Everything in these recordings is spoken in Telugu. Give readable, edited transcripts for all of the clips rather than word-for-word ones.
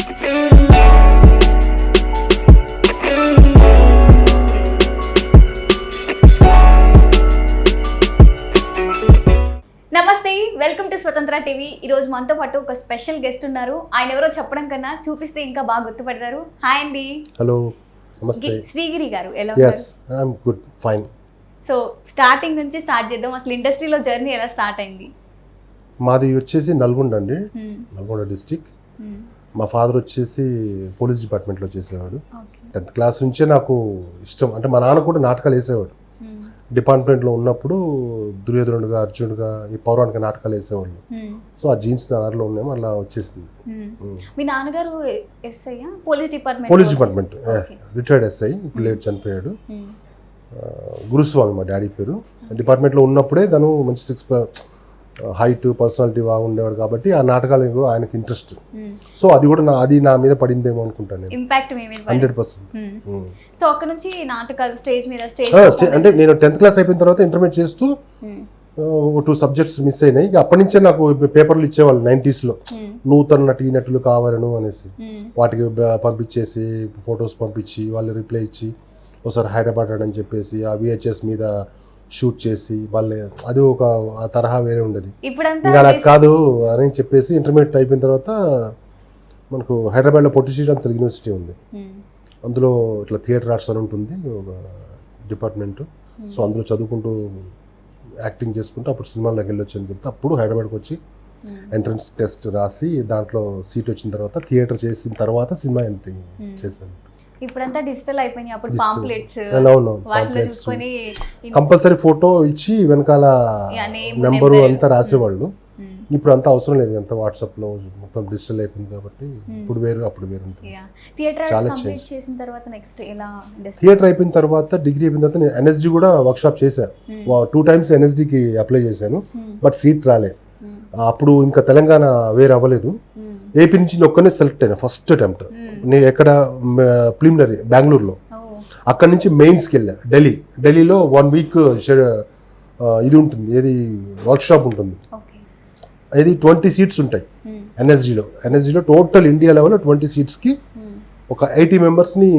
నమస్తే, వెల్కమ్ టు స్వతంత్ర టీవీ. ఈరోజు మనతో పాటు ఒక స్పెషల్ గెస్ట్ ఉన్నారు. ఆయన ఎవరో చెప్పడం కన్నా చూపిస్తే ఇంకా బాగా గుర్తుపడతారు. హాయ్ అండి. హలో, నమస్తే. శ్రీగిరి గారు ఎలా ఉన్నారు? yes, I'm good, fine. So starting నుంచి స్టార్ట్ చేద్దాం. అసలు ఇండస్ట్రీలో జర్నీ ఎలా స్టార్ట్ అయింది? మాది వచ్చేసి నల్గొండ అండి, నల్గొండ డిస్టిక్. మా ఫాదర్ వచ్చేసి పోలీస్ డిపార్ట్మెంట్లో చేసేవాడు. 10th క్లాస్ నుంచే నాకు ఇష్టం. అంటే మా నాన్న కూడా నాటకాలు వేసేవాడు. డిపార్ట్మెంట్లో ఉన్నప్పుడు దుర్యోధనుడుగా, అర్జునుడుగా ఈ పౌరాణిక నాటకాలు వేసేవాళ్ళు. సో ఆ జీన్స్ నా దాంట్లో ఉన్నాము, అలా వచ్చేసింది. మీ నాన్నగారు SI police department retired SI, ఇప్పుడు లేట్ చనిపోయాడు. గురుస్వామి మా డాడీ పేరు. డిపార్ట్మెంట్లో ఉన్నప్పుడే తను మంచి 6 హైట్, పర్సనాలిటీ బాగా ఉండేవాడు కాబట్టి ఆ నాటకాలు ఆయనకి ఇంట్రెస్ట్. సో అది కూడా అది నా మీద పడిందేమో అనుకుంటాను. ఇంపాక్ట్ 100%. సో అక్కడ నుంచి నాటకాలు స్టేజ్ మీద అంటే నేను 10th క్లాస్ అయిపోయిన తర్వాత ఇంటర్మీడియట్ చేస్తూ 2 సబ్జెక్ట్స్ మిస్ అయినాయి. అప్పటి నుంచే నాకు పేపర్లు ఇచ్చేవాళ్ళు 90s లో, నూతన నటీనటులు కావాలను అనేసి. వాటికి పంపించేసి ఫొటోస్ పంపించి వాళ్ళు రిప్లై ఇచ్చి ఒకసారి హైదరాబాద్ అని చెప్పేసి ఆ VHS మీద షూట్ చేసి వాళ్ళే, అది ఒక తరహా వేరే ఉండేది. ఇంకా అలా కాదు అని చెప్పేసి ఇంటర్మీడియట్ అయిపోయిన తర్వాత మనకు హైదరాబాద్లో పొట్టి శ్రీరామ్ తెలుగు యూనివర్సిటీ ఉంది. అందులో ఇట్లా థియేటర్ ఆర్ట్స్ అని ఉంటుంది ఒక డిపార్ట్మెంట్. సో అందులో చదువుకుంటూ యాక్టింగ్ చేసుకుంటూ అప్పుడు సినిమాల్లోకి వెళ్ళొచ్చు అని చెప్తే అప్పుడు హైదరాబాద్కి వచ్చి ఎంట్రన్స్ టెస్ట్ రాసి దాంట్లో సీట్ వచ్చిన తర్వాత థియేటర్ చేసిన తర్వాత సినిమా ఎంట్రీ చేశాను. ఇప్పుడంతా డిజిటల్ అయిపోయింది. అప్పుడు పాంప్లెట్స్ చూసుకొని కంపల్సరీ ఫోటో ఇచ్చి వెనకాల నెంబరు అంతా రాసేవాళ్ళు. ఇప్పుడు అంతా అవసరం లేదు, అంతా వాట్సాప్ లో మొత్తం డిజిటల్ అయిపోయింది కాబట్టి ఇప్పుడు వేరు అప్పుడు వేరు ఉంటుంది. చాలా చేంజ్. థియేటర్ అయిపోయిన తర్వాత డిగ్రీ అయిపోయిన తర్వాత నేను NSD కూడా వర్క్ షాప్ చేశాను. 2 times NSDకి అప్లై చేశాను, బట్ సీట్ రాలే. అప్పుడు ఇంకా తెలంగాణ వేరే అవ్వలేదు. ఏపీ నుంచి నేను ఒక్కనే సెలెక్ట్ అయినా ఫస్ట్ అటెంప్ట్. నేను ఎక్కడ ప్రిలిమినరీ బెంగళూరులో, అక్కడి నుంచి మెయిన్స్కి వెళ్ళా ఢిల్లీలో 1 week ఇది ఉంటుంది, ఏది వర్క్ షాప్ ఉంటుంది. ఇది 20 seats ఉంటాయి NSDలో టోటల్ ఇండియా లెవెల్లో 20 seatsకి ఒక 80 members-ని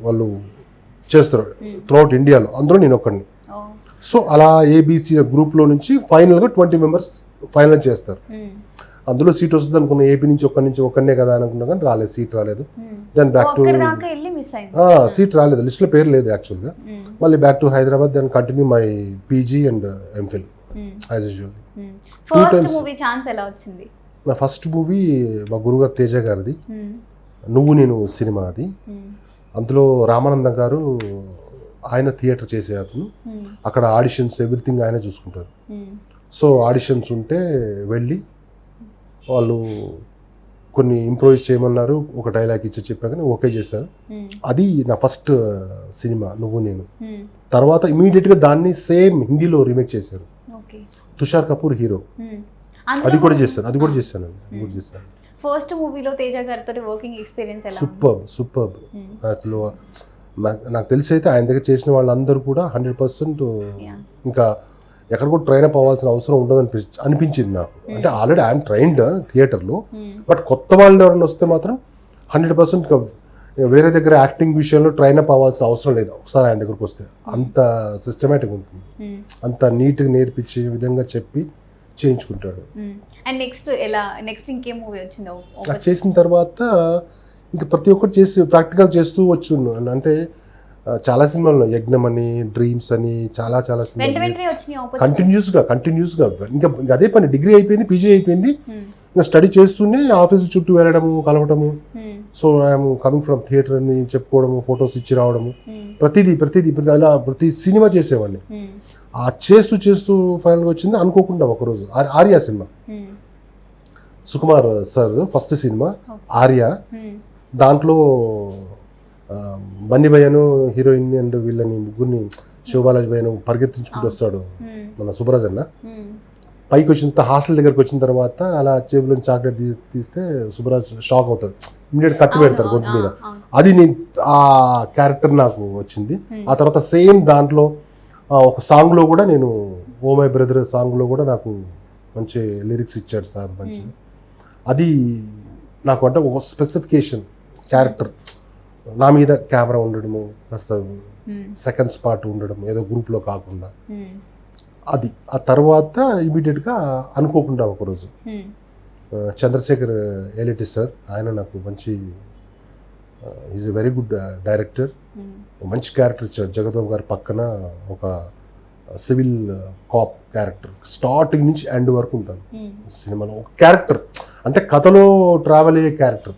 వాళ్ళు చేస్తారు త్రూఅవుట్ ఇండియాలో. అందులో నేను ఒక్కడిని. సో అలా ABC గ్రూప్లో నుంచి ఫైనల్గా 20 members ఫైనల్ చేస్తారు. అందులో సీట్ వస్తుంది అనుకున్నా. ఏపీ నుంచి ఒక్కనే కదా అనుకున్నా కానీ రాలేదు, సీట్ రాలేదు. దెన్ బ్యాక్ టు సీట్ రాలేదు, లిస్ట్లో పేరు లేదు యాక్చువల్గా. మళ్ళీ back to Hyderabad, then continue my PG and MPhil as usual. 2 times. నా ఫస్ట్ మూవీ మా గురుగారు తేజ గారిది, నువ్వు నేను సినిమా. అది అందులో రామానందం గారు, ఆయన థియేటర్ చేసే అతను. అక్కడ ఆడిషన్స్ ఎవ్రీథింగ్ ఆయన చూసుకుంటారు. సో ఆడిషన్స్ ఉంటే వెళ్ళి వాళ్ళు కొన్ని ఇంప్రూవైజ్ చేయమన్నారు, ఒక డైలాగ్ ఇచ్చి చెప్పాక ఓకే చేశారు. అది నా ఫస్ట్ సినిమా నువ్వు నేను. తర్వాత ఇమీడియట్గా దాన్ని సేమ్ హిందీలో రీమేక్ చేశారు. తుషార్ కపూర్ హీరో. అది కూడా చేశాను. ఫస్ట్ మూవీలో తేజ గారితో వర్కింగ్ ఎక్స్పీరియన్స్ ఎలా? సూపర్బ్. అసలు నాకు తెలిసి అయితే ఆయన దగ్గర చేసిన వాళ్ళందరూ కూడా 100% ఇంకా ఎక్కడ కూడా ట్రైన్ అప్ అవ్వాల్సిన అవసరం ఉండదు అనిపించింది నాకు. అంటే ఆల్రెడీ ఐఎమ్ ట్రైన్డ్ థియేటర్లో, బట్ కొత్త వాళ్ళు ఎవరైనా వస్తే మాత్రం 100% వేరే దగ్గర యాక్టింగ్ విషయంలో ట్రైన్ అప్ అవ్వాల్సిన అవసరం లేదు. ఒకసారి ఆయన దగ్గరకు వస్తే అంత సిస్టమేటిక్ ఉంటుంది, అంత నీట్గా నేర్పించే విధంగా చెప్పి చేయించుకుంటాడు. చేసిన తర్వాత ఇంకా ప్రతి ఒక్కటి చేసి ప్రాక్టికల్ చేస్తూ వచ్చు. అంటే చాలా సినిమాలు, యజ్ఞం అని, డ్రీమ్స్ అని, చాలా సినిమాలు కంటిన్యూస్గా ఇంకా అదే పని. డిగ్రీ అయిపోయింది, PG అయిపోయింది, ఇంకా స్టడీ చేస్తూనే ఆఫీసు చుట్టూ వెళ్ళడము, కలవటము. So I'm coming from theatre అని చెప్పుకోవడము, ఫొటోస్ ఇచ్చి రావడము, ప్రతిదీ అలా ప్రతి సినిమా చేసేవాడిని. ఆ చేస్తూ ఫైనల్గా వచ్చింది అనుకోకుండా ఒకరోజు Arya cinema, Sukumar sir first cinema Arya. దాంట్లో బన్నీ భయ్యను, హీరోయిన్ అండ్ వీళ్ళని ముగ్గురిని, శివబాలాజీ భయ్యను పరిగెత్తించుకుంటూ వస్తాడు మన సుబ్రాజ్ అన్న. పైకి వచ్చిన తర్వాత హాస్టల్ దగ్గరకు వచ్చిన తర్వాత అలా జేబులో చాక్లెట్ తీస్తే సుబ్రాజ్ షాక్ అవుతాడు, ఇమీడియట్ కత్తి పెడతారు గొంతు మీద. అది ఆ క్యారెక్టర్ నాకు వచ్చింది. ఆ తర్వాత సేమ్ దాంట్లో ఒక సాంగ్లో కూడా నేను ఓ మై బ్రదర్ సాంగ్లో కూడా నాకు మంచి లిరిక్స్ ఇచ్చాడు సార్ మంచిగా. అది నాకు అంటే ఒక స్పెసిఫికేషన్ క్యారెక్టర్ నా మీద కెమెరా ఉండడము కాస్త సెకండ్ స్పాట్ ఉండడం ఏదో గ్రూప్లో కాకుండా అది ఆ తర్వాత ఇమీడియట్గా అనుకోకుండా ఒకరోజు చంద్రశేఖర్ ఏలిటి సార్ ఆయన నాకు మంచి is a very good director మంచి క్యారెక్టర్ ఇచ్చాడు జగదేవ్ గారి పక్కన ఒక సివిల్ కాప్ క్యారెక్టర్ స్టార్టింగ్ నుంచి ఎండ్ వరకు ఉంటాను సినిమాలో ఒక క్యారెక్టర్ అంటే కథలో ట్రావెల్ అయ్యే క్యారెక్టర్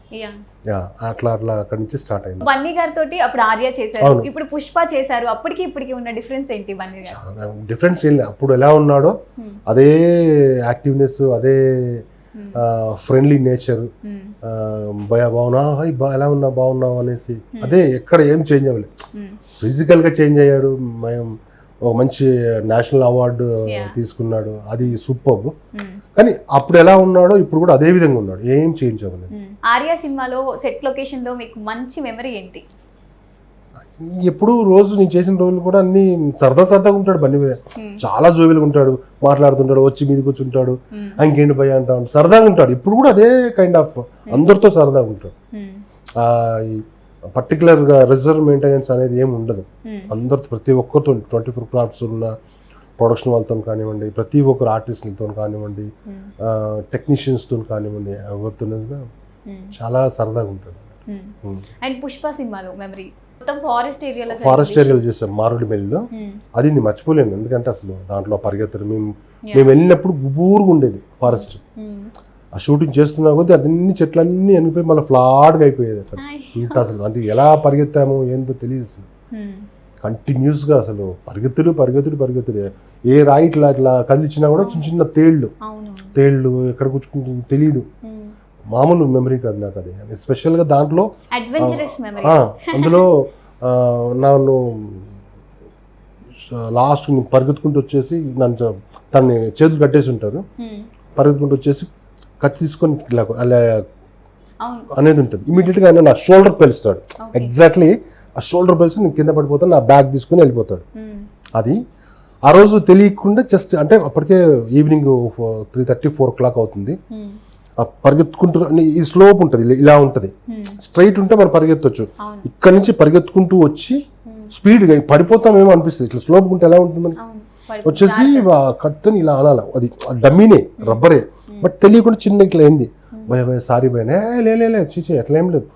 అట్లా అక్కడి నుంచి స్టార్ట్ అయింది. బన్నీ గారితో అప్పుడు ఆర్య చేశారు, ఇప్పుడు పుష్ప చేశారు. అప్పటికి ఇప్పటికి ఉన్న డిఫరెన్స్ ఏంటి? బన్నీ గారు డిఫరెన్స్ ఏం లేదు, అప్పుడు ఎలా ఉన్నాడో అదే యాక్టివ్నెస్, అదే ఫ్రెండ్లీ నేచర్, భయ బాగున్నావు ఎలా ఉన్నా బాగున్నావు అనేసి అదే, ఎక్కడ ఏం చేంజ్ అవ్వలేదు. ఫిజికల్గా చేంజ్ అయ్యాడు, ఒక మంచి నేషనల్ అవార్డు తీసుకున్నాడు, అది సూపర్. కానీ అప్పుడు ఎలా ఉన్నాడో ఇప్పుడు కూడా అదే విధంగా ఉన్నాడు, ఏం చేంజ్ అవ్వలేదు. ఆర్య సినిమాలో సెట్ లొకేషన్ లో మీకు మంచి మెమరీ ఏంటి? ఎప్పుడు రోజు నేను చేసిన రోజులు కూడా అన్ని సరదాగా ఉంటాడు బన్నీ భయ్య, చాలా జోవిలుగా ఉంటాడు, మాట్లాడుతుంటాడు, వచ్చి మీదకి వచ్చి ఉంటాడు, ఇంకేంటి భయ్య అంటాడు, సరదాగా ఉంటాడు. ఇప్పుడు కూడా అదే కైండ్ ఆఫ్ అందరితో సరదాగా ఉంటాడు. పర్టికులర్గా రిజర్వ్ మెయింటెనెన్స్ అనేది ఏమి ఉండదు, అందరితో ప్రతి ఒక్కరితో 24 క్రాఫ్ట్స్ ఉన్న ప్రొడక్షన్ వాళ్ళతో కానివ్వండి, ప్రతి ఒక్కరు ఆర్టిస్టులతో కానివ్వండి, టెక్నీషియన్స్తో కానివ్వండి, ఎవరితో చాలా సరదాగా ఉంటాడు. అండ్ పుష్ప సినిమాలో మెమరీ మొత్తం ఫారెస్ట్ ఏరియాలో చేస్తాం మారేడుమిల్లిలో, అది నేను మర్చిపోలేను. ఎందుకంటే అసలు దాంట్లో పరిగెత్తరు, మేము వెళ్ళినప్పుడు గుబూరుగా ఉండేది ఫారెస్ట్. ఆ షూటింగ్ చేస్తున్నా కొద్దీ అన్ని చెట్లన్నీ అనిపోయి మళ్ళీ ఫ్లాట్గా అయిపోయేది. అసలు ఇంత అసలు అంటే ఎలా పరిగెత్తామో ఏందో తెలియదు అసలు. కంటిన్యూస్గా అసలు పరిగెత్తుడు. ఏ రాయి ఇట్లా కదిలిచ్చినా కూడా చిన్న చిన్న తేళ్ళు ఎక్కడ కూర్చుకుంటుంది తెలియదు. మామూలు మెమరీ కాదు నాకు అది. ఎస్పెషల్గా దాంట్లో అందులో నన్ను లాస్ట్ పరిగెత్తుకుంటూ వచ్చేసి నన్ను తనని చేతులు కట్టేసి ఉంటారు, పరిగెత్తుకుంటూ వచ్చేసి కత్తి తీసుకొని అలా అనేది ఉంటుంది. ఇమీడియట్గా ఆయన నా షోల్డర్ పెలుస్తాడు, ఎగ్జాక్ట్లీ ఆ షోల్డర్ పెలిచి నేను కింద పడిపోతాను, నా బ్యాగ్ తీసుకొని వెళ్ళిపోతాడు. అది ఆ రోజు తెలియకుండా జస్ట్ అంటే అప్పటికే ఈవినింగ్ 3:30, 4 o'clock అవుతుంది. పరిగెత్తుకుంటూ ఈ స్లోప్ ఉంటుంది, ఇలా ఉంటుంది, స్ట్రైట్ ఉంటే మనం పరిగెత్తవచ్చు. ఇక్కడ నుంచి పరిగెత్తుకుంటూ వచ్చి స్పీడ్గా పడిపోతామేమో అనిపిస్తుంది. ఇట్లా స్లోప్ ఉంటే ఎలా ఉంటుంది మనకి, వచ్చేసి కత్తిని ఇలా అనాలి, అది డమ్మీనే రబ్బరే, బట్ తెలియకుండా చిన్న ఇట్లా అయింది, భయ సారీ భయ, లే చీచే అట్లా ఏం లేదు,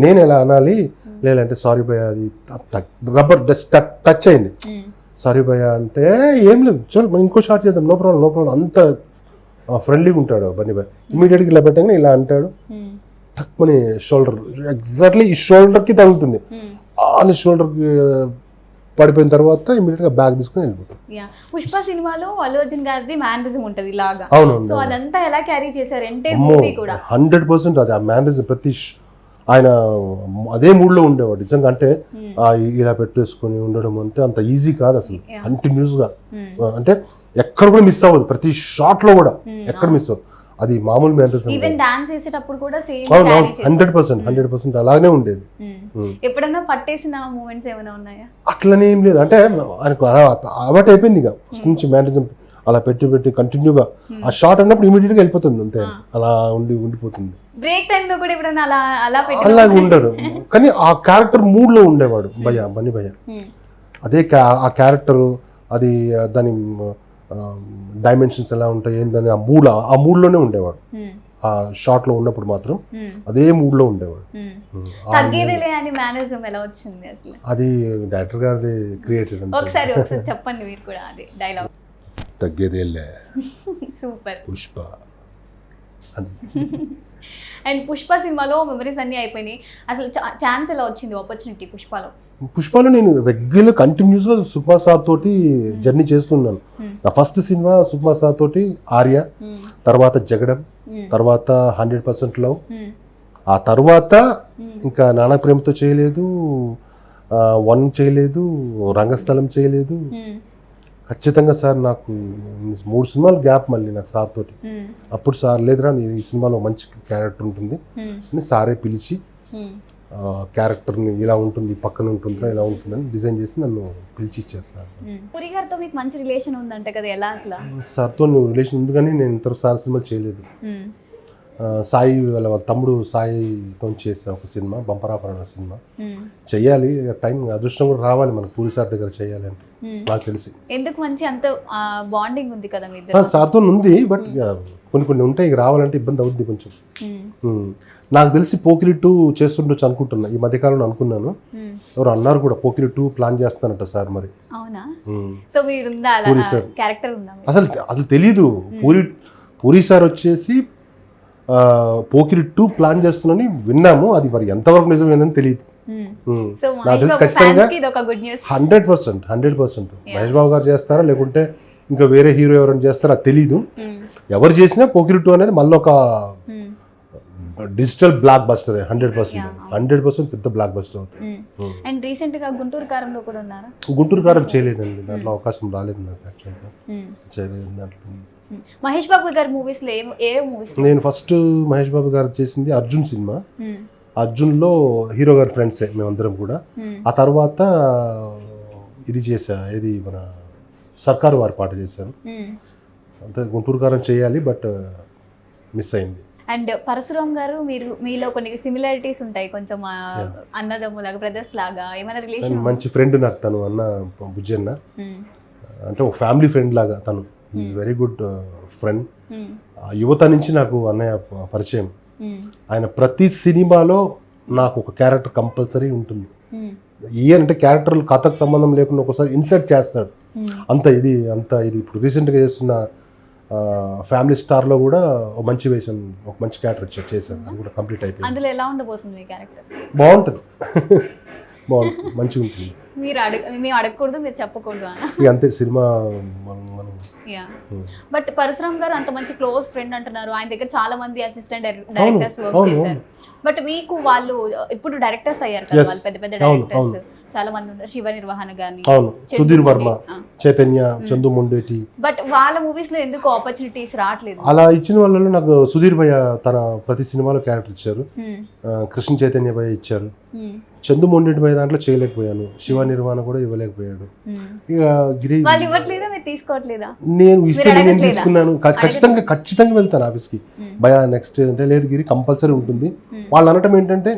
నేను ఎలా అనాలి, లేదంటే సారీ భయ, అది రబ్బర్ టచ్ అయింది, సారీ భయ అంటే ఏం లేదు, చలో మనం ఇంకో షాట్ చేద్దాం, నో ప్రాబ్లం అంత ఫ్రెండ్లీగా ఉంటాడు బన్నీ భయ. ఇమీడియట్గా ఇలా పెట్టగానే ఇలా అంటాడు, టక్ మని షోల్డర్ ఎగ్జాక్ట్లీ ఈ షోల్డర్కి తగులుతుంది, ఆ షోల్డర్కి పడిపోయిన తర్వాత ఇమీడియట్ గా బ్యాగ్ తీసుకుని వెళ్ళిపోతాం. పుష్ప సినిమాలో అల్లు అర్జున్ గారిది మేనరిజం ఉంటది ఇలాగా, అవును, సో అదంతా ఎలా క్యారీ చేశారు అంటే మూవీ కూడా 100% అది ఆ మేనరిజం. ప్రతి ఆయన అదే మూడ్ లో ఉండేవాడు నిజంగా. అంటే ఇలా పెట్టేసుకొని ఉండడం అంటే అంత ఈజీ కాదు అసలు. కంటిన్యూస్ గా అంటే ఎక్కడ కూడా మిస్ అవ్వదు, ప్రతి షాట్ లో కూడా ఎక్కడ మిస్ అవ్వదు. అది మామూలు మేనరిజం. ఈవెన్ డాన్స్ చేసేటప్పుడు కూడా సేమ్ 100% అలానే ఉండేది. ఎప్పుడన్నా పట్టేసిన మూమెంట్స్ ఏమైనా ఉన్నాయా? అట్లనే ఏం లేదు, అంటే ఆయనకు అలవాటు అయిపోయింది ఇక ఫస్ట్ నుంచి మేనరిజం. అలా పెట్టి కంటిన్యూగా ఆ షాట్ అన్నప్పుడు ఇమీడియట్ గా వెళ్ళిపోతుంది, అంతే అలా ఉండిపోతుంది. బ్రేక్ టైం లో కూడా ఎప్పుడన్నా అలా ఉండరు, కానీ ఆ క్యారెక్టర్ మూడ్ లో ఉండేవాడు బన్నీ భయ్య. అదే ఆ క్యారెక్టర్, అది దాని డైమెన్షన్స్ ఎలా ఉంటాయి ఏందని ఆ మూడ్ లోనే ఉండేవాడు. ఆ షాట్ లో ఉన్నప్పుడు మాత్రం అదే మూడ్ లో ఉండేవాడు. అది డైరెక్టర్ గారిది క్రియేటెడ్. ఒకసారి చెప్పండి మీరు కూడా అది డైలాగ్. తగ్గేదేలే సూపర్ పుష్ప అది. అండ్ పుష్ప సినిమాలో మెమరీస్ అన్ని అయిపోయినాయి, అసలు ఛాన్స్ ఎలా వచ్చింది ఆపర్చునిటీ పుష్పలో? నేను రెగ్యులర్ కంటిన్యూస్గా సుకుమార్ సార్ తోటి జర్నీ చేస్తున్నాను. నా ఫస్ట్ సినిమా సుకుమార్ సార్ తోటి ఆర్య, తర్వాత జగడం, తర్వాత 100% లవ్, ఆ తర్వాత ఇంకా నానా ప్రేమతో చేయలేదు, 1 చేయలేదు, రంగస్థలం చేయలేదు. ఖచ్చితంగా సార్ నాకు 3 సినిమాలు గ్యాప్ మళ్ళీ నాకు సార్ తోటి. అప్పుడు సార్ లేదురా ఈ సినిమాలో మంచి క్యారెక్టర్ ఉంటుంది అని సారే పిలిచి క్యారెక్టర్ని ఇలా ఉంటుంది, పక్కన ఉంటుందిరా ఇలా ఉంటుందని డిజైన్ చేసి నన్ను పిలిచి ఇచ్చారు సార్. పూరి గారితో మీకు మంచి రిలేషన్ ఉందంటే కదా, ఎలా అసలు? సార్తో రిలేషన్ ఉంది, కానీ నేను ఇంతవరకు సార్ సినిమా చేయలేదు. సాయి వాళ్ళ తమ్ముడు సాయితో చేసే ఒక సినిమా బంపర్ ఆఫర్ అనే సినిమా చెయ్యాలి, టైం అదృష్టం కూడా రావాలి మనకు పూరి సార్ దగ్గర చేయాలంటే నాకు తెలిసి. ఎందుకు మంచి అంత బాండింగ్ ఉంది కదా మీ ఇద్దరు? సార్తో ఉంది, బట్ కొన్ని ఉంటాయి, ఇక రావాలంటే ఇబ్బంది అవుద్ది కొంచెం. నాకు తెలిసి పోకిరి 2 చేస్తుండొచ్చు అనుకుంటున్నా, ఈ మధ్యకాలంలో అనుకున్నాను. ఎవరు అన్నారు కూడా పోకిరి 2 ప్లాన్ చేస్తున్నారట సార్ మరి. అవునా? సో మీరు క్యారెక్టర్ ఉందా? అసలు తెలీదు. పూరి సార్ వచ్చేసి పోకిరి 2 ప్లాన్ చేస్తున్నాని విన్నాము, అది మరి ఎంతవరకు నిజం ఏందని తెలియదు. నాకు తెలిసి ఖచ్చితంగా 100% మహేష్ బాబు గారు చేస్తారా లేకుంటే ఇంకా వేరే హీరో ఎవరైనా చేస్తారా తెలీదు. ఎవరు చేసినా పోకిరి 2 అనేది మళ్ళీ ఒక డిజిటల్ బ్లాక్ బస్టర్ 100% పెద్ద బ్లాక్ బస్టర్ అవుతుంది. అండ్ రీసెంట్ గా గుంటూరు కారంలో కూడా ఉన్నారా? గుంటూరు కారం చేయలేదండి, దాంట్లో అవకాశం రాలేదు నాకు. యాక్చువల్గా చేయలేదు దాంట్లో. మహేష్ బాబు గారి మూవీస్ లో ఏ మూవీస్? నేను ఫస్ట్ మహేష్ బాబు గారు చేసింది అర్జున్ సినిమా. అర్జున్లో హీరో గారి ఫ్రెండ్సే మేమందరం కూడా. ఆ తర్వాత ఇది చేసా, ఇది మన సర్కారు వారి పాట చేశాను. అంతే, గుంటూరు కారం చేయాలి బట్ మిస్ అయింది. అండ్ పరశురామ్ గారు, మీరు మీలో కొన్ని సిమిలారిటీస్ ఉంటాయి కొంచెం, అన్నదమ్ములాగా బ్రదర్స్ లాగా ఏమైనా రిలేషన్? మంచి ఫ్రెండ్ నాకు తను, అన్న బుజ్జన్న అంటే ఒక ఫ్యామిలీ ఫ్రెండ్ లాగా తను. Is very good friend. యువత నుంచి నాకు అన్నయ్య పరిచయం. ఆయన ప్రతి సినిమాలో నాకు ఒక క్యారెక్టర్ కంపల్సరీ ఉంటుంది. అంటే క్యారెక్టర్లు కథకు సంబంధం లేకుండా ఒకసారి ఇన్సర్ట్ చేస్తాడు. అంత ఇది ఇప్పుడు రీసెంట్గా చేస్తున్న ఫ్యామిలీ స్టార్లో కూడా ఒక మంచి వేషన్, ఒక మంచి క్యారెక్టర్ చేశాను. అది కూడా కంప్లీట్ అయిపోయింది. అందులో ఎలా ఉండబోతుంది క్యారెక్టర్? బాగుంటుంది, మంచిగా ఉంటుంది. మేము అడగకూడదు, మీరు చెప్పకూడదు ఇక అంతే సినిమా. బట్ పరశురామ్ గారు అంత మంచి క్లోజ్ ఫ్రెండ్ అంటున్నారు, ఆయన దగ్గర చాలా మంది అసిస్టెంట్ డైరెక్టర్స్ వర్క్ చేశారు. బట్ మీకు వాళ్ళు ఇప్పుడు డైరెక్టర్స్ అయ్యారు కదా, వాళ్ళు పెద్ద పెద్ద డైరెక్టర్స్ చాలా మంది ఉన్నారు, శివ నిర్వహణ గాని, సుధీర్ వర్మ, చైతన్య, చందు మొండేటి. బట్ వాళ్ళ మూవీస్ లో ఎందుకు ఆపర్చునిటీస్ రావట్లేదు? అలా ఇచ్చిన వాళ్ళలో నాకు సుధీర్ భయ్య తన ప్రతి సినిమాలో క్యారెక్టర్ ఇచ్చారు. కృష్ణ చైతన్య భయ్య ఇచ్చారు. చందు మొండేటి భయ్య దాంట్లో చేయలేకపోయాను. శివ నిర్వహణ కూడా ఇవ్వలేకపోయాడు. ఇక గిరి తీసుకోవట్లేదా? నేను ఇస్తే నేను తీసుకున్నాను. ఖచ్చితంగా వెళ్తాను ఆఫీస్కి. భయ నెక్స్ట్ అంటే లేదు గిరి కంపల్సరీ ఉంటుంది. వాళ్ళు అనటం ఏంటంటే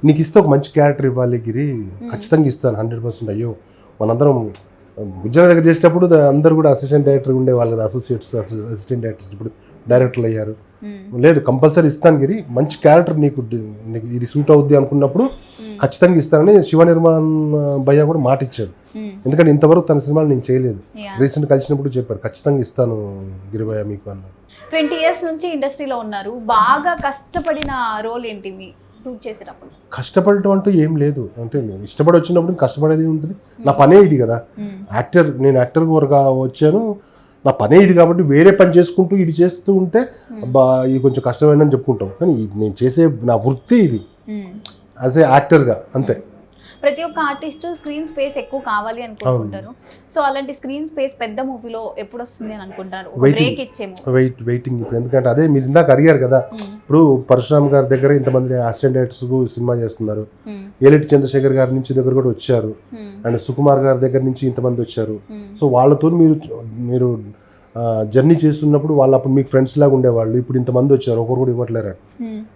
నీకు ఇస్తే ఒక మంచి క్యారెక్టర్ ఇవ్వాలి గిరి, ఖచ్చితంగా ఇస్తాను 100%. అయ్యో మనందరం గుజ్జన దగ్గర చేసేటప్పుడు అందరు కూడా అసిస్టెంట్ డైరెక్టర్ ఉండేవాళ్ళు కదా, అసిస్టెంట్ డైరెక్టర్స్ ఇప్పుడు డైరెక్టర్లు అయ్యారు. లేదు కంపల్సరీ ఇస్తాను గిరి, మంచి క్యారెక్టర్ నీకు ఇది సూట్ అవుద్ది అనుకున్నప్పుడు ఖచ్చితంగా ఇస్తానని శివ నిర్మాణ్ భయ్య కూడా మాట ఇచ్చాడు. ఎందుకంటే ఇంతవరకు తన సినిమాలు నేను చేయలేదు. రీసెంట్ కలిసినప్పుడు చెప్పాడు ఖచ్చితంగా ఇస్తాను గిరిభయ్య మీకు అన్నాడు. 20 years నుంచి ఇండస్ట్రీలో ఉన్నారు, బాగా కష్టపడిన రోల్ ఏంటి మీ చేసేటప్పుడు? కష్టపడటం అంటూ ఏం లేదు, అంటే నేను ఇష్టపడి వచ్చినప్పుడు కష్టపడేది ఉంటుంది. నా పనే ఇది కదా, నేను యాక్టర్ గా వచ్చాను, నా పనే ఇది కాబట్టి వేరే పని చేసుకుంటూ ఇది చేస్తూ ఉంటే ఇది కొంచెం కష్టమైందని చెప్పుకుంటాం. కానీ నేను చేసే నా వృత్తి ఇది యాజ్ ఏ యాక్టర్గా అంతే. ప్రతి ఒక్క ఆర్టిస్ట్ స్క్రీన్ స్పేస్ ఎక్కువ కావాలి అనుకుంటారు. సో అలాంటి స్క్రీన్ స్పేస్ పెద్ద మూవీలో ఎప్పుడు వస్తుంది అని అనుకుంటారు? వెయిటింగ్ ఇప్పుడు, ఎందుకంటే అదే మీరు ఇందాక అడిగారు కదా, ఇప్పుడు పరశురామ్ గారి దగ్గర ఇంతమంది అసిస్టెంట్ డైరెక్టర్స్ సినిమా చేస్తున్నారు. ఏలిటి చంద్రశేఖర్ గారి నుంచి దగ్గర కూడా వచ్చారు, అండ్ సుకుమార్ గారి దగ్గర నుంచి ఇంతమంది వచ్చారు. సో వాళ్ళతో మీరు జర్నీ చేస్తున్నప్పుడు వాళ్ళు అప్పుడు మీకు ఫ్రెండ్స్ లాగా ఉండేవాళ్ళు, ఇప్పుడు ఇంతమంది వచ్చారు, ఒకరు కూడా ఇవ్వట్లేరు.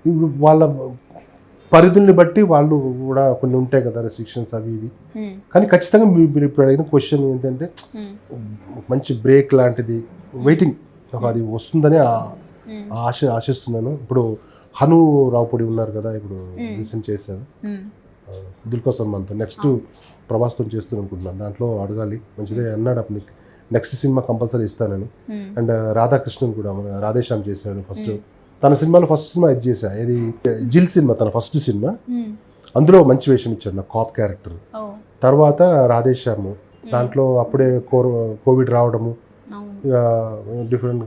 ఇప్పుడు వాళ్ళ పరిధుల్ని బట్టి వాళ్ళు కూడా కొన్ని ఉంటాయి కదా రెస్ట్రిక్షన్స్ అవి ఇవి. కానీ ఖచ్చితంగా మీరు ఇప్పుడు అడిగిన క్వశ్చన్ ఏంటంటే మంచి బ్రేక్ లాంటిది వెయిటింగ్, అది వస్తుందని ఆశిస్తున్నాను. ఇప్పుడు హను రావుపూడి ఉన్నారు కదా, ఇప్పుడు రీసెంట్ చేశారు దుల్కర్ సల్మాన్తో, నెక్స్ట్ ప్రభాస్తో చేస్తూ అనుకుంటున్నాను. దాంట్లో అడగాలి, మంచిదే అన్నాడు అప్పుడు నెక్స్ట్ సినిమా కంపల్సరీ ఇస్తానని. అండ్ రాధాకృష్ణన్ కూడా మన రాధేశ్యామ్ చేశాడు ఫస్ట్, తన సినిమాలో ఫస్ట్ సినిమా ఇది చేశా, ఇది జిల్ సినిమా తన ఫస్ట్ సినిమా. అందులో మంచి వేషం ఇచ్చాడు నాకు, కాప్ క్యారెక్టర్. తర్వాత రాధేశ్యామ్, దాంట్లో అప్పుడే కోవిడ్ రావడము, ఇక డిఫరెంట్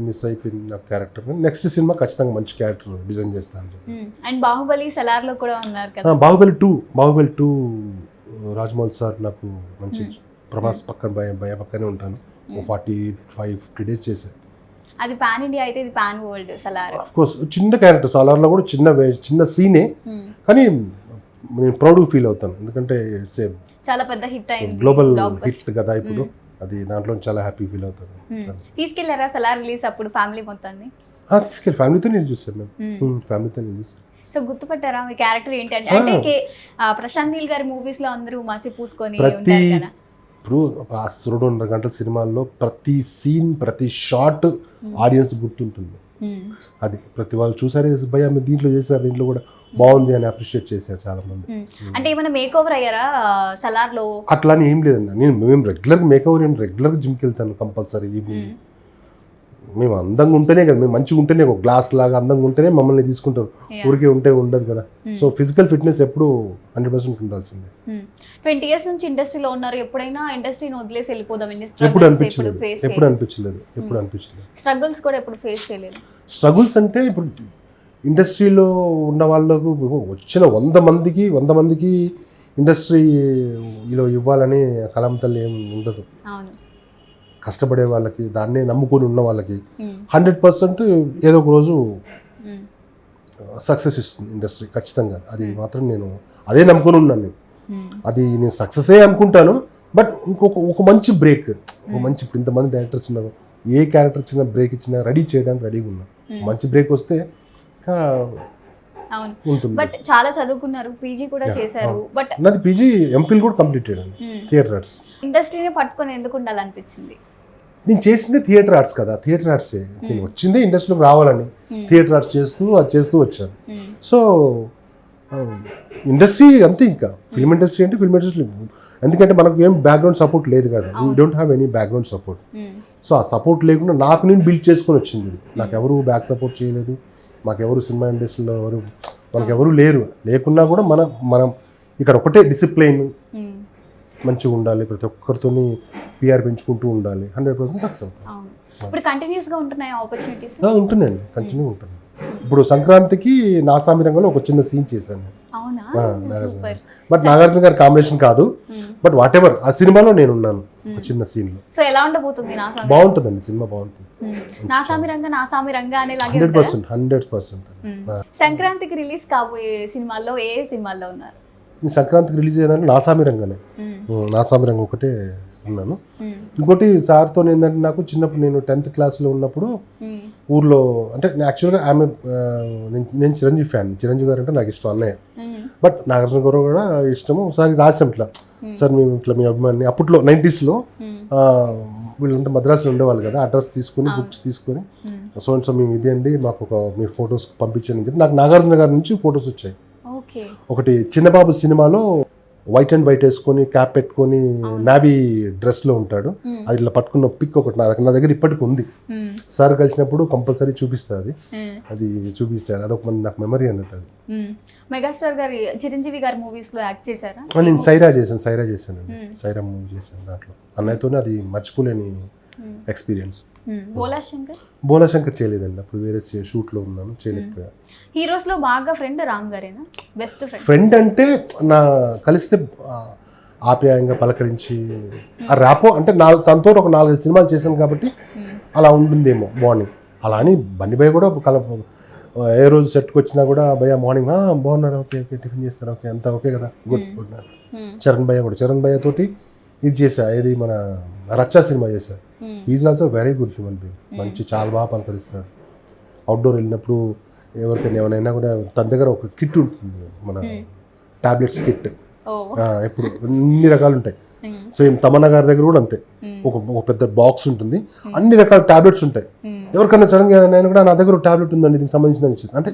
మిస్ అయిపోయింది నాకు క్యారెక్టర్. నెక్స్ట్ సినిమా ఖచ్చితంగా మంచి క్యారెక్టర్ డిజైన్ చేస్తాను. అండ్ బాహుబలి సలార్లో కూడా ఉన్నారు కదా. బాహుబలి 2 రాజమౌళి సార్ నాకు మంచి, ప్రభాస్ పక్కన భయ పక్కనే ఉంటాను. 45-50 days చేశాను. అది పాన్ ఇండియా అయితే ఇది pan world Salaar. Of course చిన్న క్యారెక్టర్ సలార్లో కూడా చిన్న సీనే, కానీ నేను ప్రౌడ్గా ఫీల్ అవుతాను. ఎందుకంటే ఇట్స్ చాలా పెద్ద హిట్ అయింది, గ్లోబల్ హిట్ కదా ఇప్పుడు. అది దాంట్లో చాలా హ్యాపీ ఫీల్ అవుతాను. తీసుకెళ్లారా సలార్ రిలీజ్ అప్పుడు ఫ్యామిలీ మొత్తాన్ని? తీసుకెళ్ళి ఫ్యామిలీతో నేను చూసాను మేము ఫ్యామిలీతో నేను చూసాను. సో గుర్తుపట్టారా మీ క్యారెక్టర్ ఏంటంటే అంటే ప్రశాంత్ నీల్ గారి మూవీస్ లో అందరూ మసి పూసుకొని ప్రతి ఉంటారు కదా. ఇప్పుడు ఆ 2.5 గంటల సినిమాల్లో ప్రతి సీన్ ప్రతి షాట్ ఆడియన్స్ గుర్తుంటుంది. అది ప్రతి వాళ్ళు చూసారే భయ్యా మీరు దీంట్లో చేశారు, దీంట్లో కూడా బాగుంది అని అప్రిషియేట్ చేశారు చాలా మంది. అంటే ఏమైనా మేక్ ఓవర్ అయ్యారా సలార్ లో? అట్లా అని ఏం లేదండి. మేము రెగ్యులర్గా మేకవర్ రెగ్యులర్గా జిమ్కి వెళ్తాను కంపల్సరీ. ఈవినింగ్ మేము అందంగా ఉంటేనే కదా, మేము మంచిగా ఉంటేనే ఒక గ్లాస్ లాగా అందంగా ఉంటేనే మమ్మల్ని తీసుకుంటారు, ఊరికే ఉంటే ఉండదు కదా. సో ఫిజికల్ ఫిట్నెస్ ఎప్పుడు 100% ఉండాల్సిందే. 20 years నుంచి ఇండస్ట్రీలో ఉన్నారు, ఎప్పుడైనా ఇండస్ట్రీని వదిలేసి వెళ్ళిపోదాం ఎప్పుడు అనిపించలేదు. స్ట్రగుల్స్ కూడా ఎప్పుడు ఫేస్ చేయలేదు. స్ట్రగుల్స్ అంటే ఇప్పుడు ఇండస్ట్రీలో ఉన్న వాళ్ళకు వచ్చిన 100 మందికి ఇండస్ట్రీలో ఇవ్వాలని కలం తల్లి ఏం ఉండదు. అవును, కష్టపడే వాళ్ళకి, దాన్నే నమ్ముకొని ఉన్న వాళ్ళకి 100% ఏదో ఒక రోజు సక్సెస్ ఇస్తుంది ఇండస్ట్రీ ఖచ్చితంగా. అది మాత్రం నేను అదే నమ్ముకొని ఉన్నాను. అది నేను సక్సెసే అనుకుంటాను. బట్ ఒక మంచి బ్రేక్, ఒక మంచి, ఇప్పుడు ఇంతమంది డైరెక్టర్స్ ఉన్నారు, ఏ క్యారెక్టర్ ఇచ్చినా బ్రేక్ ఇచ్చినా రెడీ చేయడానికి రెడీగా ఉన్నా. మంచి బ్రేక్ వస్తే ఇంకా అవును. బట్ చాలా చదువుకున్నారు, పీజీ కూడా చేశారు. బట్ నాది పీజీ ఎంఫిల్ కూడా కంప్లీట్ చేయడం థియేటర్ ఆర్ట్స్. ఇండస్ట్రీని పట్టుకొని ఎందుకు ఉండాలనిపించింది? నేను చేసిందే థియేటర్ ఆర్ట్స్ కదా, థియేటర్ ఆర్ట్సే నేను వచ్చిందే ఇండస్ట్రీలోకి రావాలని. థియేటర్ ఆర్ట్స్ చేస్తూ వచ్చాను. సో ఇండస్ట్రీ అంతే, ఇంకా ఫిల్మ్ ఇండస్ట్రీ అంటే ఫిల్మ్ ఇండస్ట్రీ, ఎందుకంటే మనకు ఏం బ్యాక్గ్రౌండ్ సపోర్ట్ లేదు కదా, we don't have any background support. So ఆ సపోర్ట్ లేకుండా నాకు నేను బిల్డ్ చేసుకొని వచ్చింది ఇది. నాకు ఎవరు బ్యాక్ సపోర్ట్ చేయలేదు, మాకెవరు సినిమా ఇండస్ట్రీలో మనకెవరు లేరు. లేకున్నా కూడా మనం ఇక్కడ ఒకటే డిసిప్లైన్, మంచిగా ఉండాలి, ప్రతి ఒక్కరితోని పిఆర్ పెంచుకుంటూ ఉండాలి, 100% సక్సెస్ అవుతాం. ఇప్పుడు కంటిన్యూస్ గా ఉంటున్నాయి ఆపర్చునిటీస్? ఉంటున్నాయండి, కంటిన్యూ ఉంటుంది. ఇప్పుడు సంక్రాంతికి నాసామి రంగంలో ఒక చిన్న సీన్ చేశాను. బట్ నాగార్జున గారి కాంబినేషన్ కాదు, బట్ వాట్ ఎవర్, ఆ సినిమాలో నేను ఉన్నాను ఒక చిన్న సీన్ లో. సో ఎలా ఉండబోతుంది? బాగుంటుందండి సినిమా, బాగుంటుంది. నాసామి రంగా అనే 100%. సంక్రాంతికి రిలీజ్ కాబోయే సినిమాల్లో ఏ సినిమాల్లో ఉన్నారు? ఈ సంక్రాంతికి రిలీజ్ అయ్యేదాన్ని నాసామి రంగానే, నాసామి రంగం ఒకటే ఉన్నాను. ఇంకోటి సార్తో ఏంటంటే, నాకు చిన్నప్పుడు నేను 10th క్లాస్లో ఉన్నప్పుడు ఊర్లో, అంటే యాక్చువల్గా నేను చిరంజీవి ఫ్యాన్. చిరంజీవి గారు అంటే నాకు ఇష్టం, అన్నయ్య. బట్ నాగార్జున గారు కూడా ఇష్టము. ఒకసారి రాసాం ఇట్లా, సార్ మేము ఇట్లా మీ అభిమాని. అప్పట్లో 90s వీళ్ళంతా మద్రాసులో ఉండేవాళ్ళు కదా, అడ్రస్ తీసుకుని బుక్స్ తీసుకొని సో మేము ఇది అండి మాకు మీ ఫొటోస్ పంపించండి అని చెప్పి నాకు నాగార్జున గారి నుంచి ఫొటోస్ వచ్చాయి. ఒకటి చిన్నబాబు సినిమాలో వైట్ అండ్ వైట్ వేసుకొని క్యాప్ పెట్టుకొని నావీ డ్రెస్లో ఉంటాడు, అది ఇట్లా పట్టుకున్న పిక్ ఒకటి నా దగ్గర ఇప్పటికి ఉంది. సార్ కలిసినప్పుడు కంపల్సరీ చూపిస్తుంది, అది చూపించారు, అదొక నాకు మెమరీ అన్నట్టు. అది మెగాస్టార్ గారి చిరంజీవి గారి మూవీస్ లో యాక్ట్ చేశారా? నేను సైరా చేశానండి, సైరా మూవీ చేశాను. దాంట్లో అన్నయ్యతోనే అది మర్చిపోలేని ఎక్స్పీరియన్స్. బోలా శంకర్ చేయలేదండి, అప్పుడు వేరే షూట్లో ఉన్నాను, చేయలేకపోయా. హీరోస్ లో బాగా ఫ్రెండ్ రామ్ గారేనా? బెస్ట్ ఫ్రెండ్ అంటే నా కలిస్తే ఆప్యాయంగా పలకరించి ఆ ర్యాపో, అంటే తనతో ఒక 4-5 సినిమాలు చేశాను కాబట్టి అలా ఉంటుందేమో మార్నింగ్. అలా అని బన్నీ భయ్య కూడా ఏ రోజు సెట్కి వచ్చినా కూడా భయ్య మార్నింగ్ బాగున్నారు, ఓకే టిఫిన్ చేస్తారు, ఓకే అంతా ఓకే కదా, గుడ్. చరణ్ భయ్య తోటి ఇది చేశా, ఏది మన రచ్చా సినిమా చేశా. Is also very good human being, మంచి చాలా బాగా పలకరిస్తాడు. అవుట్డోర్ వెళ్ళినప్పుడు ఎవరికైనా ఏమైనా కూడా తన దగ్గర ఒక కిట్ ఉంటుంది, మన టాబ్లెట్స్ కిట్, ఎప్పుడు అన్ని రకాలు ఉంటాయి. సేమ్ తమన్నా గారి దగ్గర కూడా అంతే, ఒక పెద్ద బాక్స్ ఉంటుంది, అన్ని రకాల టాబ్లెట్స్ ఉంటాయి. ఎవరికైనా సడన్గా నేను కూడా నా దగ్గర టాబ్లెట్ ఉందండి దీనికి సంబంధించిన, అంటే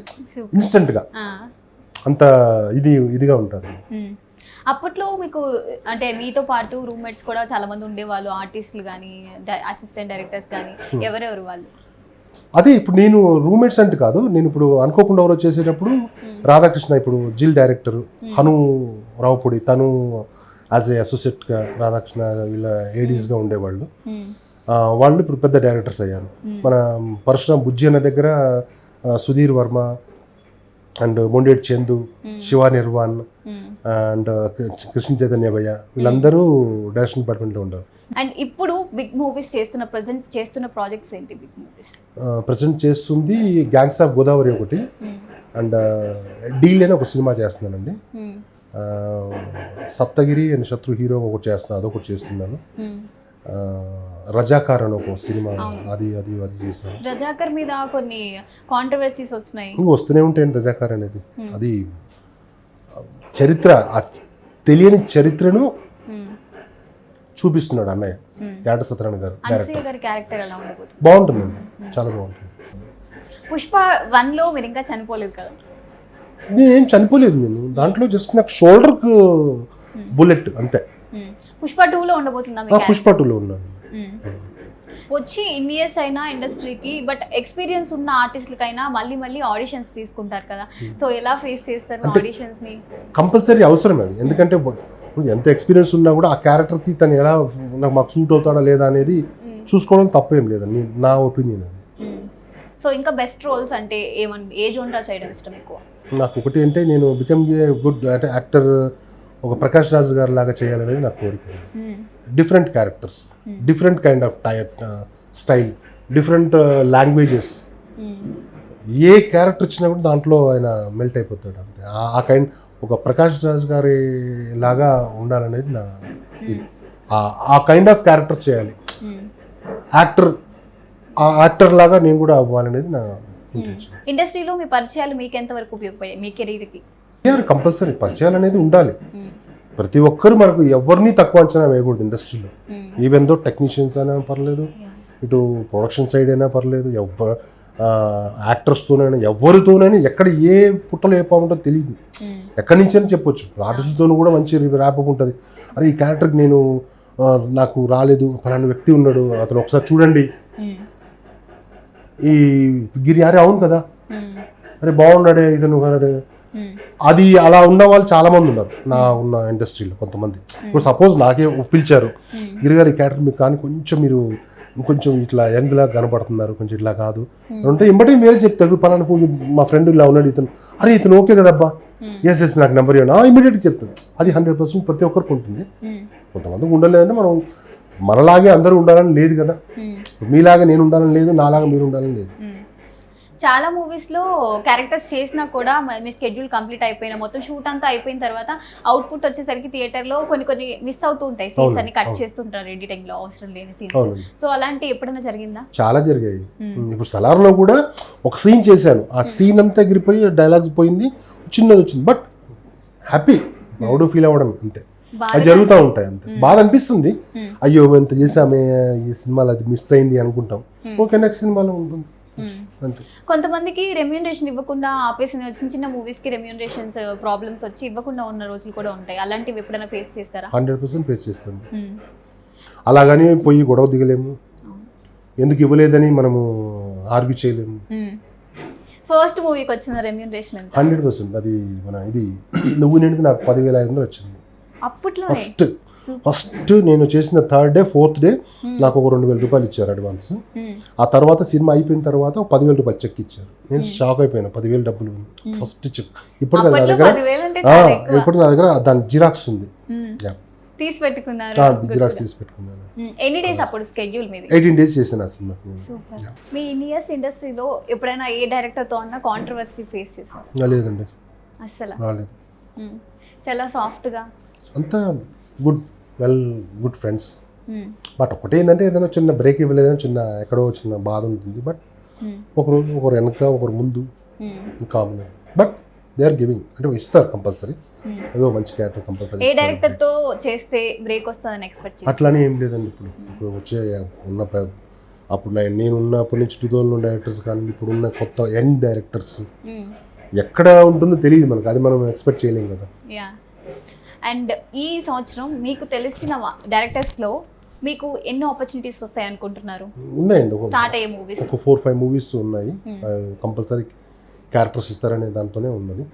ఇన్స్టెంట్గా అంత ఇదిగా ఉంటారు. అప్పట్లో మీకు అంటే మీతో పాటు రూమ్మేట్స్ కూడా చాలా మంది ఉండేవాళ్ళు, ఆర్టిస్టులు కానీ అసిస్టెంట్ డైరెక్టర్స్ కానీ, ఎవరెవరు వాళ్ళు? అదే ఇప్పుడు నేను రూమ్మేట్స్ అంటే కాదు, నేను ఇప్పుడు అనుకోకుండా ఎవరో చేసేటప్పుడు రాధాకృష్ణ, ఇప్పుడు జిల్ డైరెక్టర్ హను రావుపూడి, తను యాజ్ ఏ అసోసియేట్గా రాధాకృష్ణ వీళ్ళ ఏడీస్గా ఉండేవాళ్ళు. వాళ్ళు ఇప్పుడు పెద్ద డైరెక్టర్స్ అయ్యారు. మన పరశురామ్ బుజ్జి అన్న దగ్గర సుధీర్ వర్మ అండ్ మొండేటి చందు, శివ నిర్వాణ్ అండ్ కృష్ణ చైతన్య భయ్య, వీళ్ళందరూ డైరెక్షన్ డిపార్ట్మెంట్లో ఉంటారు. అండ్ ఇప్పుడు బిగ్ మూవీస్ ప్రజెంట్ చేస్తున్న ప్రాజెక్ట్స్ ఏంటి? బిగ్ మూవీస్ ప్రజెంట్ చేస్తుంది గ్యాంగ్స్ ఆఫ్ గోదావరి ఒకటి, అండ్ డీల్ అని ఒక సినిమా చేస్తున్నానండి. సప్తగిరి అండ్ శత్రు హీరో ఒకటి చేస్తున్నాను, అదొకటి చేస్తున్నాను. రజాకార్ అని ఒక సినిమా, అది అది అది చేశాను. రజాకర్ మీద కొన్ని కాంట్రవర్సీస్ వచ్చినాయి. వస్తూనే ఉంటాయండి రజాకార్ అనేది. అది చరిత్ర, ఆ తెలియని చరిత్రను చూపిస్తున్నాడు అన్నయ్య యాట సత్యనారాయణ గారు. అనసూయ గారి క్యారెక్టర్ ఎలా ఉండబోతుంది? బాగుంటుందండి, చాలా బాగుంటుంది. పుష్ప 1లో మీరు ఇంకా చనిపోలేదు కదా? నేను ఏం చనిపోలేదు, నేను దాంట్లో జస్ట్ నాకు షోల్డర్కు బుల్లెట్ అంతే. పుష్ప 2లో ఉండబోతుందా? పుష్ప 2లో ఉన్నాను. వచ్చి ఇన్ని ఇయర్స్ అయినా ఇండస్ట్రీకి, బట్ ఎక్స్పీరియన్స్ ఉన్న ఆర్టిస్టులకైనా మళ్ళీ మళ్ళీ ఆడిషన్స్ తీసుకుంటారు కదా, సో ఎలా ఫేస్ చేస్తారు ఆడిషన్స్ ని? కంపల్సరీ అవసరం అది, ఎందుకంటే ఎంత ఎక్స్పీరియన్స్ ఉన్నా కూడా ఆ క్యారెక్టర్కి తను ఎలా మాకు సూట్ అవుతాడా లేదా అనేది చూసుకోవడం తప్పేం లేదండి, నా ఒపీనియన్ అది. సో ఇంకా బెస్ట్ రోల్స్ అంటే ఏ జోనరా చేయడం ఇష్టం ఎక్కువ? నాకు ఒకటి అంటే నేను బికమ్ ఏ గుడ్ అంటే యాక్టర్, ఒక ప్రకాష్ రాజ్ గారి లాగా చేయాలనేది నాకు కోరిక. Different characters, different kind of style, different languages, A character ఇచ్చినా కూడా దాంట్లో ఆయన మెల్ట్ అయిపోతాడు అంతే. ఆ కైండ్ ఒక ప్రకాష్ రాజ్ గారి లాగా ఉండాలనేది నా ఇది. ఆ కైండ్ ఆఫ్ క్యారెక్టర్ చేయాలి, ఆ యాక్టర్ లాగా నేను కూడా అవ్వాలనేది నా ఇంటెన్షన్. ఇండస్ట్రీలో మీ పరిచయాలు మీకు ఎంతవరకు ఉపయోగపడాయి మీ కెరీర్కి? కంపల్సరీ పరిచయాలు అనేది ఉండాలి. ప్రతి ఒక్కరు మనకు ఎవరిని తక్కువ అంచనా వేయకూడదు ఇండస్ట్రీలో. ఈవెన్ దో టెక్నీషియన్స్ అయినా పర్లేదు, ఇటు ప్రొడక్షన్ సైడ్ అయినా పర్లేదు, యాక్టర్స్తోనైనా ఎవరితోనైనా ఎక్కడ ఏ పుట్టలో ఏ పాముంటో తెలియదు, ఎక్కడి నుంచి అని చెప్పొచ్చు. ఆర్టిస్టులతోనూ కూడా మంచి ర్యాపప్ ఉంటుంది. అరే ఈ క్యారెక్టర్కి నాకు రాలేదు, ఫలానా వ్యక్తి ఉన్నాడు, అతను ఒకసారి చూడండి, ఈ గిరి అరే అవును కదా, అరే బాగున్నాడే ఇతను అన్నాడే. అది అలా ఉన్న వాళ్ళు చాలా మంది ఉన్నారు నా ఉన్న ఇండస్ట్రీలో. కొంతమంది ఇప్పుడు సపోజ్ నాకే పిలిచారు, గిరిగారి క్యారెక్టర్ మీకు కానీ కొంచెం మీరు ఇంకొంచెం ఇట్లా యంగ్లా కనపడుతున్నారు, కొంచెం ఇట్లా కాదు అంటే ఇమ్మటే వేరే చెప్తారు, పలానా మా ఫ్రెండ్ ఇలా ఉన్నాడు ఇతను, అరే ఇతను ఓకే కదబ్బా, ఎస్ నాకు నెంబర్ ఇవ్వండి, ఇమీడియట్గా చెప్తాను. అది 100% ప్రతి ఒక్కరికి ఉంటుంది. కొంతమందికి ఉండలేదంటే మనం మనలాగే అందరూ ఉండాలని లేదు కదా, మీలాగా నేను ఉండాలని లేదు, నాలాగా మీరు ఉండాలని లేదు. చాలా మూవీస్ లో క్యారెక్టర్స్ చేసినా కూడా మీ స్కెడ్యూల్ కంప్లీట్ అయిపోయినా మొత్తం షూట్ అంతా అయిపోయిన తర్వాత అవుట్పుట్ వచ్చేసరికి థియేటర్ లో కొన్ని మిస్ అవుతూ ఉంటాయి, సీన్స్ అన్ని కట్ చేస్తుంటారు ఎడిటింగ్ లో అవసరం లేని సీన్స్. సో అలాంటి ఎప్పుడైనా జరిగిందా? చాలా జరిగాయి. ఇప్పుడు సలార్లో కూడా ఒక సీన్ చేశాను, ఆ సీన్ అంతా ఎగిరిపోయి డైలాగ్స్ పోయింది, చిన్నది వచ్చింది, బట్ హ్యాపీ ప్రౌడ్ ఫీల్ అవ్వడం అంతే. అది జరుగుతూ ఉంటాయి అంతే. బాధ అనిపిస్తుంది, అయ్యో ఎంత చేసామే ఈ సినిమాలో అది మిస్ అయింది అనుకుంటాం. ఓకే నెక్స్ట్ సినిమాలో ఉంటుంది అంతే. కొంతమందికి రెమ్యూనరేషన్ ఇవ్వకుండా ఆపేసిన చిన్న మూవీస్ కి రెమ్యూనరేషన్స్ ప్రాబ్లమ్స్ వచ్చి ఇవ్వకుండా ఉన్న రోజులు కూడా ఉంటాయి. అలాంటివి ఎప్పుడైనా ఫేస్ చేస్తారా? 100% ఫేస్ చేస్తాను. అలాగని పోయి గొడవ దిగలేము, ఎందుకు ఇవ్వలేదని మనము ఆర్గ్యూ చేయలేము. ఫస్ట్ మూవీకి వచ్చిన రెమ్యూనరేషన్ 100%. అది మన ఇది నువ్వు నేను నాకు 10,500 వచ్చింది అప్పట్లో. ఫస్ట్ నేను చేసిన 3rd డే 4th డే నాకు ఒక 2,000 రూపాయలు ఇచ్చారు అడ్వాన్స్. ఆ తర్వాత సినిమా అయిపోయిన తర్వాత 10,000 రూపాయలు చెక్ ఇచ్చారు. నేను షాక్ అయిపోయాను, 10,000 డబ్బులు ఫస్ట్ చెక్. ఇప్పుడు నా దగ్గర దాని జిరాక్స్ ఉంది, తీసి పెట్టుకున్నారు. జిరాక్స్ తీసి పెట్టుకున్నాను. ఎన్ని డేస్ అప్పుడు స్కెడ్యూల్ మీది? 18 days చేశాను ఆ సినిమాకి. మీ ఇయర్స్ ఇండస్ట్రీలో ఎప్పుడైనా ఏ డైరెక్టర్ తో అన్న కాంట్రవర్సీ ఫేస్ చేశారు? లేదండి, అసలు రాలేదు. చాలా సాఫ్ట్ గా అంతా గుడ్ ఫ్రెండ్స్. బట్ ఒకటి ఏంటంటే ఏదైనా చిన్న బ్రేక్ ఇవ్వలేదని చిన్న ఎక్కడో చిన్న బాధ ఉంటుంది. బట్ ఒకరోజు ఒకరు వెనక ఒకరు ముందు common. But they are giving అంటే ఇస్తారు కంపల్సరీ, ఏదో మంచి క్యారెక్టర్ కంపల్సరీ. ఏ డైరెక్టర్ తో చేస్తే బ్రేక్ వస్తుందని ఎక్స్పెక్ట్ చేస్తారు? అట్లానే ఏం లేదండి. ఇప్పుడు వచ్చే ఉన్న అప్పుడు నేను ఉన్నప్పటి నుంచి 2000 డైరెక్టర్స్ కానీ ఇప్పుడున్న కొత్త యంగ్ డైరెక్టర్స్ ఎక్కడ ఉంటుందో తెలియదు మనకు, అది మనం ఎక్స్పెక్ట్ చేయలేం కదా. అండ్ ఈ సంవత్సరం మీకు తెలిసిన డైరెక్టర్స్లో మీకు ఎన్నో ఆపర్చునిటీస్ వస్తాయి అనుకుంటున్నారు? ఉన్నాయండి, స్టార్ట్ అయ్యే మూవీస్ ఒక 4-5 మూవీస్ ఉన్నాయి. కంపల్సరీ క్యారెక్టర్స్ ఇస్తారనే దాంతోనే ఉంటుంది,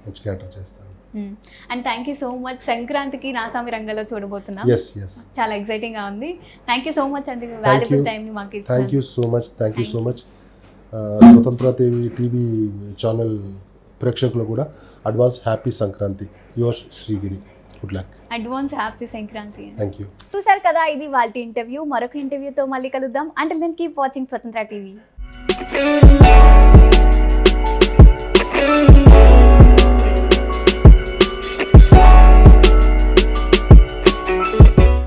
మంచి క్యారెక్టర్ చేస్తాను. And thank you so much. సంక్రాంతికి నాసామి రంగంలో చూడబోతున్నాం, చాలా ఎక్సైటింగ్ గా ఉంది. థ్యాంక్ యూ సో మచ్ అండి, వాల్యుబుల్ టైం ని మాకు ఇచ్చారు. Thank you so much. స్వతంత్ర టీవీ ఛానల్ ప్రేక్షకులు కూడా advance happy Sankranti. Your Srigiri, good luck. Advance happy Sankranti. Thank you. చూసారు కదా, ఇది వాళ్ళ ఇంటర్వ్యూ. మరొక ఇంటర్వ్యూతో మళ్ళీ కలుద్దాం. అంటిల్ దెన్ కీప్ వాచింగ్ స్వతంత్ర టీవీ.